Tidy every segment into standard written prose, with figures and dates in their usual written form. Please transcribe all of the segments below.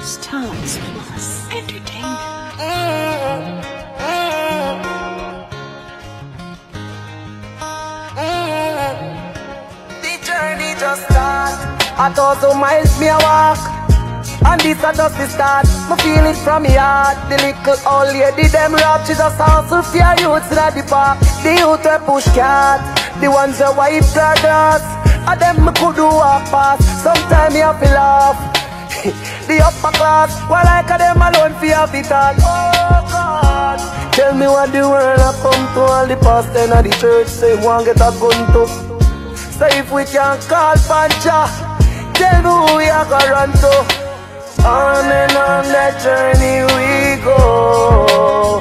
Stars Plus Entertainment. The journey just start. 1,000 miles me a walk, and this a just the start. Me feel it from me heart. The little old lady them rap, she just hustle for your youths in the park. The youth we push cat, the ones that wipe their grass, and them me could do walk past. Sometimes me have to laugh. The upper class, well like them alone for have it all. Oh God, tell me what the world a come to. All the pastor in the church say one get a gun to. So if we can call Pancha, tell me who we are gonna run to. On and on that journey we go.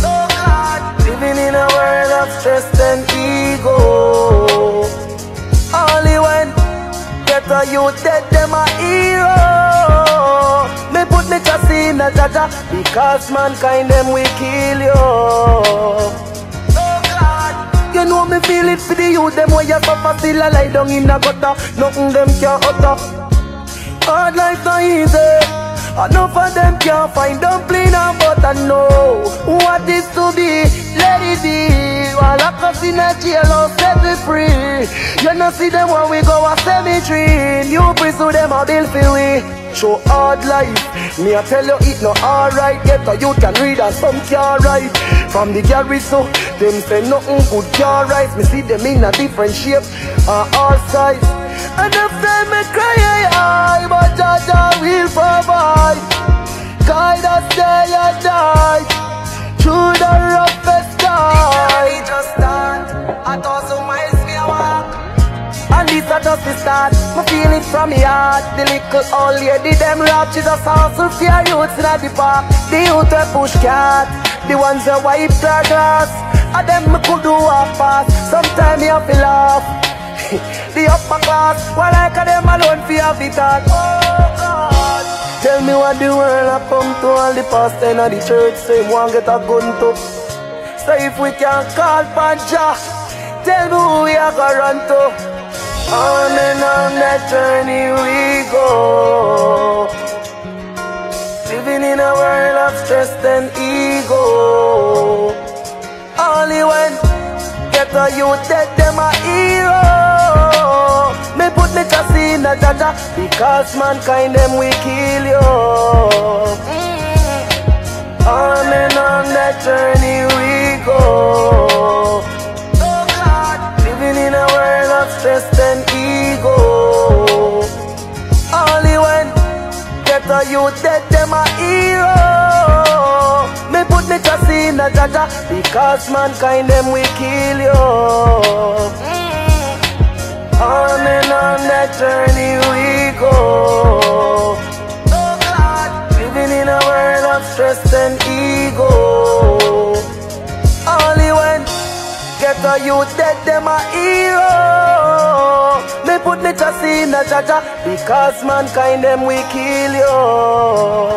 Oh God, living in a world of stress and ego. Only when get a youth dead, them a hero. Me put me trust in a Jaja, because mankind them will kill you. Oh God, you know me feel it for the youth, them where you suffer still a lie down in a gutter. Nothing them can utter. Hard life not easy, enough of them can't find dumpling and butter. No, what is to be, let it be. While lock us in a jail or set me free. You know see them when we go a cemetery. You pursue them a bill for we. Show hard life, me I tell you it no alright. Get a you can read and some can't write. From the garage so, them say nothing good can't rise. Me see them in a different shape, all size. Enough time me cry, I but Jaja will provide. Guide us day and night through the roughest time. The just start, 1,000 miles me a walk, and this a just the start. Me feel it from me heart. The little old lady them rap, she just hustle for your youths in the park. The youth we push cat, the ones that wipe their grass, and them me could do walk past. Sometimes me have to laugh. The upper class, well like them alone for have it all. Oh God, tell me what the world a come to. All the pastor in the church say one get a gun to. So if we can call Pancha, tell me who we are gonna run to. On and on that journey we go. Living in a world of stress and ego. Only when get a youth dead, them a hero. Me put me trust in a Jaja, because mankind them will kill you. On and on that journey we go. Oh God, living in a world of stress and ego. Only when get a youth dead, them a hero. Me put me trust in a Jaja, because mankind them will kill you. On and on that journey we go. Oh God, living in a world of stress and ego. Only when get a youth dead, them a hero. Me put me trust in a Jaja, because mankind them will kill you.